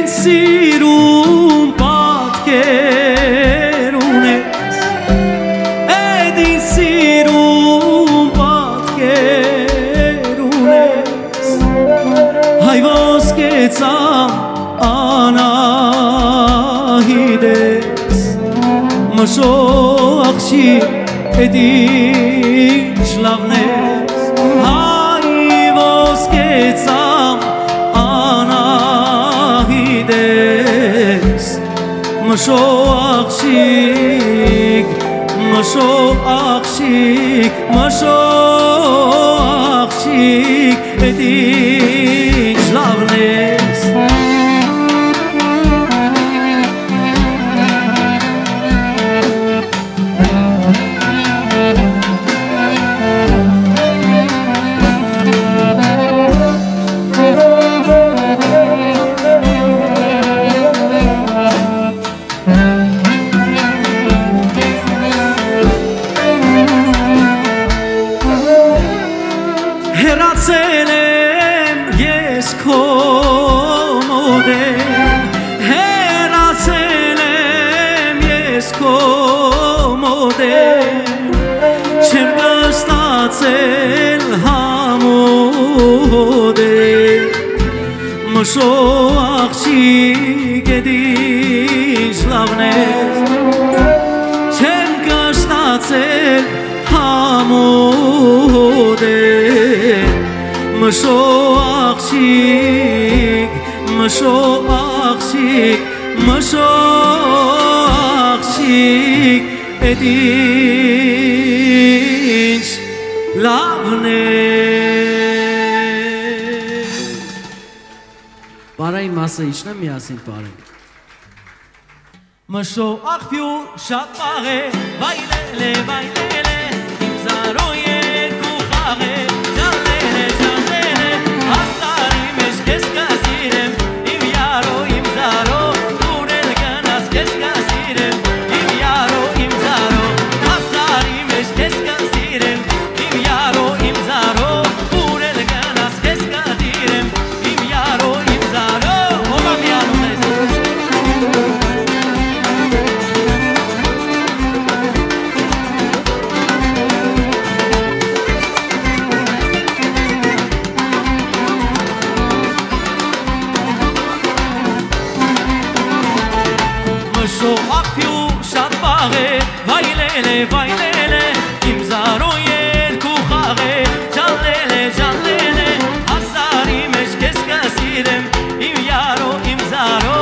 sirun patker unes Edin sirun patker unes Hay vosketsam anahides Mashoachshi edin shlavnes Hay vosketsam Mashoachshik, Mashoachshik, Mashoachshik Edin shlavnes Mashoachshik edin shlavnes Shem kashtatzel hamodeh Mashoachshik, Mashoachshik, Mashoachshik edin shlavnes Բարային մասը իջնեմ միասին բարենք Mashoach piu shat pare Vaylele, vaylele Im zaro yerku chare Jalele, jalele Hasarim esh keskasirem Im yaro, im zaro Urel ganas keskasirem Im yaro, im zaro Hasarim esh keskasirem Im yaro, im zaro Urel ganas keskasirem Im yaro, im zaro Olam yaro Mashoach piu shat pare Vaylele, vaylele Im zaro yerku chare Jalele, jalele Hasarim esh keskasirem Im yaro, im zaro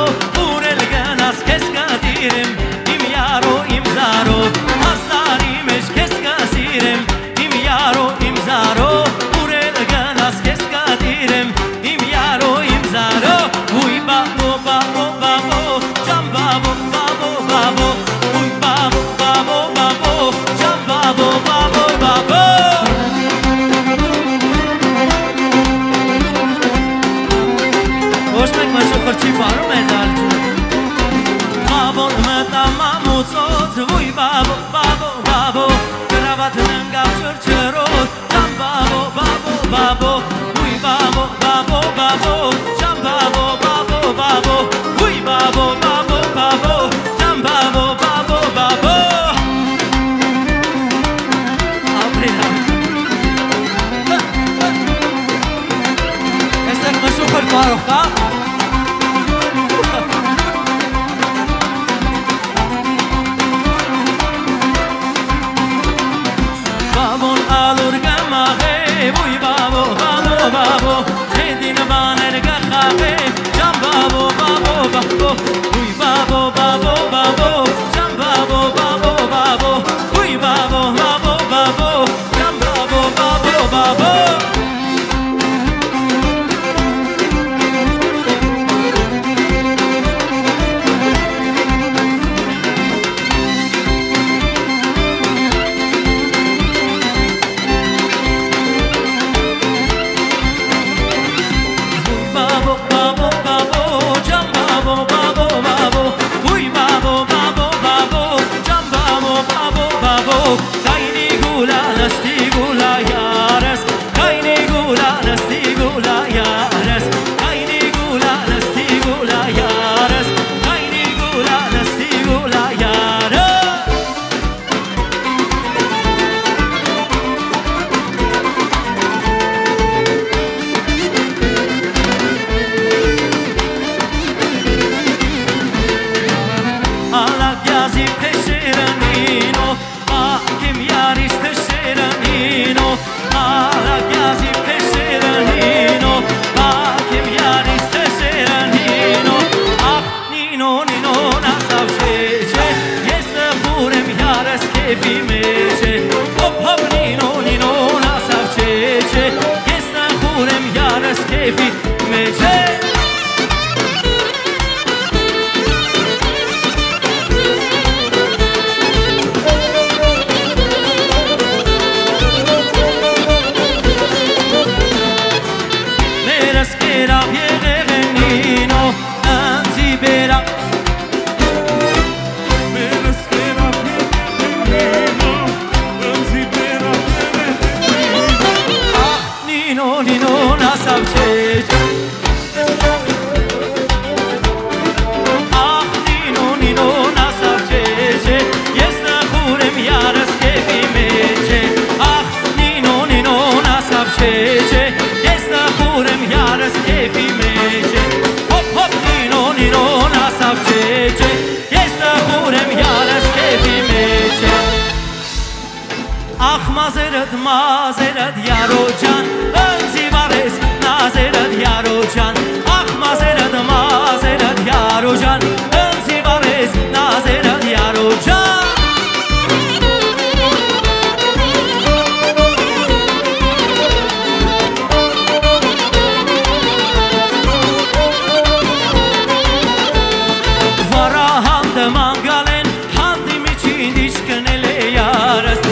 Urel ganas keskadirem Im yaro, im zaro Hasarim esh keskasirem Im yaro, im zaro Urel ganas keskadirem Im yaro, im zaro Uy babo, babo, babo Jam babo, babo, babo Uy babo, babo, babo Jam babo, babo, babo Ոչ մեկ մաշո խրչի բարում է դալջում Բաբոն մտամամուցոց Ուй բաբո, բաբո, բաբո Գրավատն ընգավ չրչրոտ Jam babo, babo, babo Uy babo, babo, babo Jam babo, babo, babo Uy babo, babo, babo Jam babo, babo, babo Ապրիլա Էստեղ մշուխ էլ բարող կա Babon alur gamahe Uy babo, babo, babo Edin baner gachahe Jam babo, babo, babo Uy babo, babo, babo Jam babo, babo, babo Uy babo, babo, babo Jam babo, babo, babo Babo, babo, babo, jam babo, babo, babo Արագյազի պեսերանինո Բակև յարիս տեսերանինո Ախ նինո նինոն ասավ շեչե Ես նխուր եմ յարս կեպի մեջ է Հոպ հոպ նինո նինոն ասավ շեչե Ես նխուր եմ յարս կեպի մեջ է Մազերդ յարոջան ընձի վարես նազերդ յարոջան Ախ մազերդ յարոջան ընձի վարես նազերդ յարոջան Վարա հանդը մանգալեն հանդի միջին դիշկնել է յարս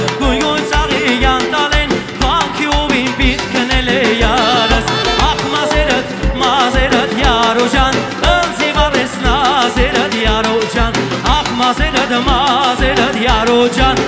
Մազերդ յարոջան